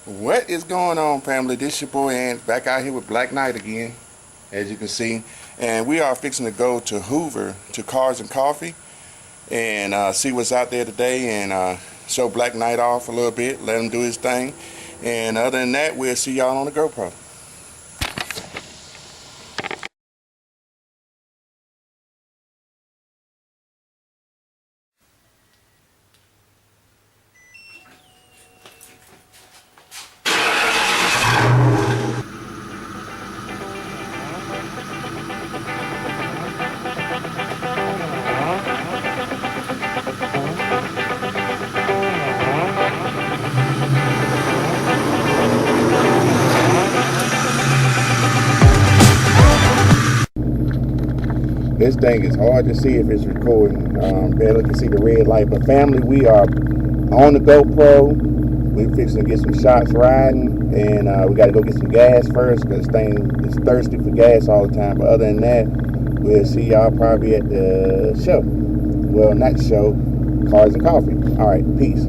What is going on, family? This your boy Ant back out here with Black Knight again, as you can see. And we are fixing to go to Hoover to Cars and Coffee and see what's out there today and show Black Knight off a little bit, let him do his thing. And other than that, we'll see y'all on the GoPro. This thing is hard to see if it's recording. Barely can see the red light. But family, we are on the GoPro. We fixing to get some shots riding, and we got to go get some gas first because this thing is thirsty for gas all the time. But other than that, we'll see y'all probably at the show. Well, not show, Cars and Coffee. All right, peace.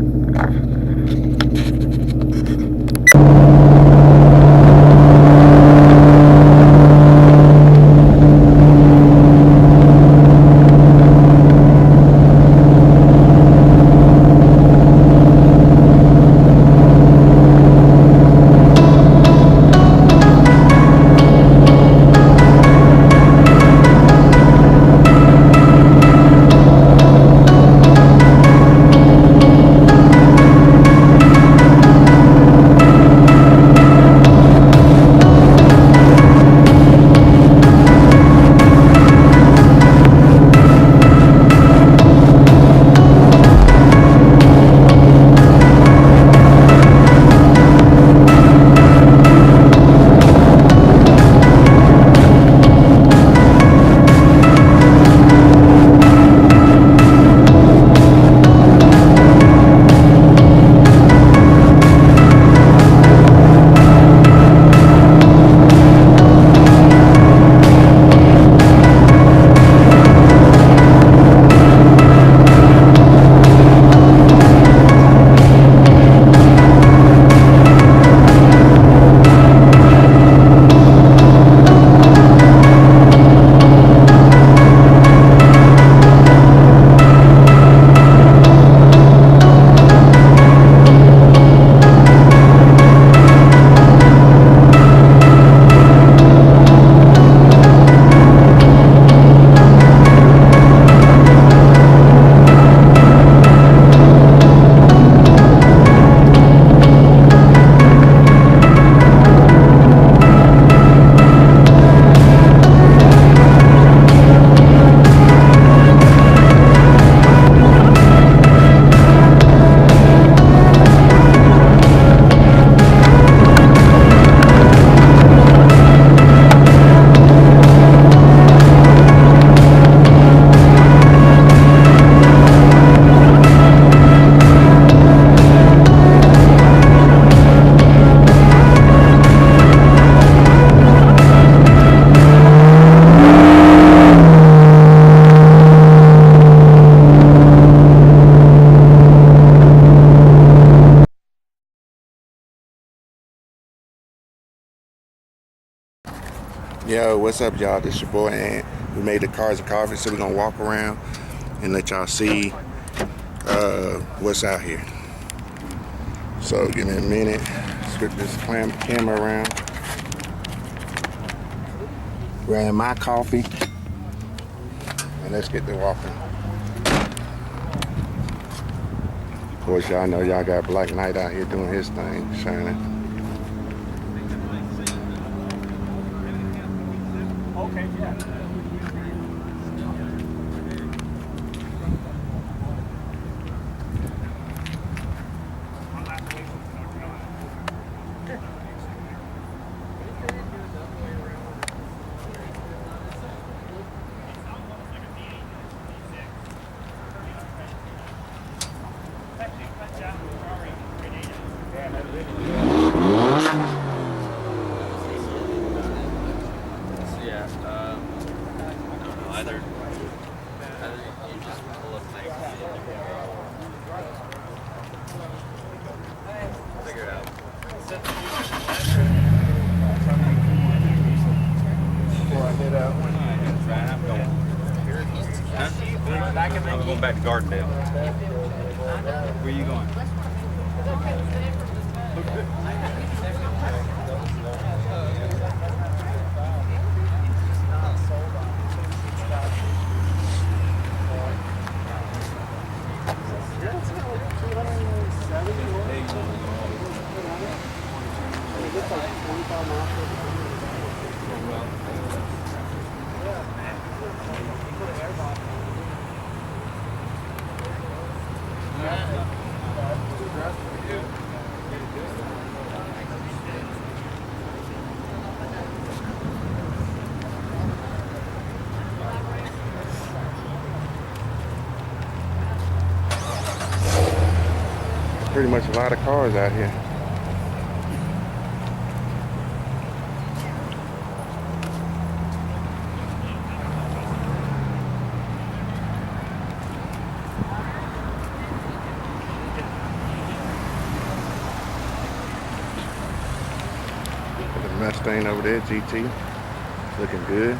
Yo, what's up, y'all? This your boy Ant. We made the Cars and Coffee, so we're gonna walk around and let y'all see what's out here. So give me a minute. Switch this camera around. Grab my coffee, and let's get to walking. Of course, y'all know y'all got Black Knight out here doing his thing, shining. Okay, yeah. Either you just pull up like figure it out. Before I head out. I'm going back to Gardendale. Where are you going? Pretty much a lot of cars out here. The Mustang over there, GT, looking good.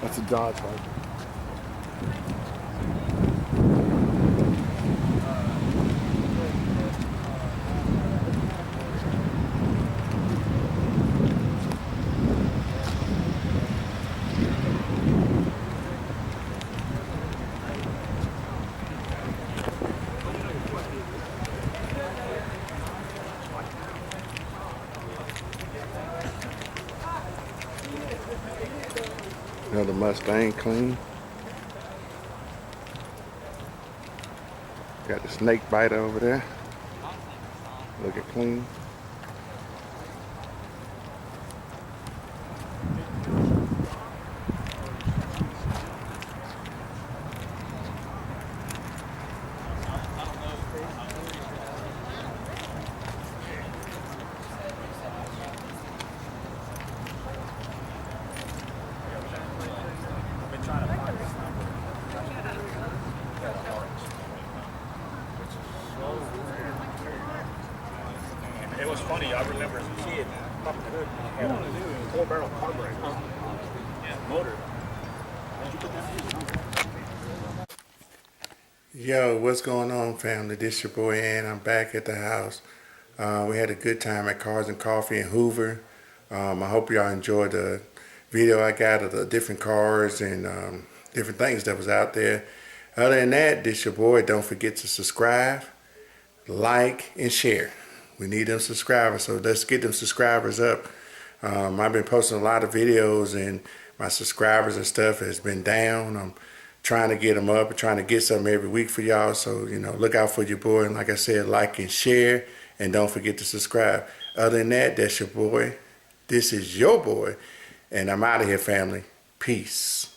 That's a Dodge Viper. Another Mustang clean. Got the snake biter over there. Looking clean. It was funny, I remember as a kid, popping the hood, had a 4-barrel carburetor. Yeah, motor. Yo, what's going on, family? This your boy Ann. I'm back at the house. We had a good time at Cars and Coffee in Hoover. I hope y'all enjoyed the video I got of the different cars and different things that was out there. Other than that, this your boy. Don't forget to subscribe, like, and share. We need them subscribers, so let's get them subscribers up. I've been posting a lot of videos and my subscribers and stuff has been down. I'm trying to get them up and trying to get something every week for y'all. So, you know, look out for your boy. And like I said, like and share, and don't forget to subscribe. Other than that, that's your boy. This is your boy, and I'm out of here, family. Peace.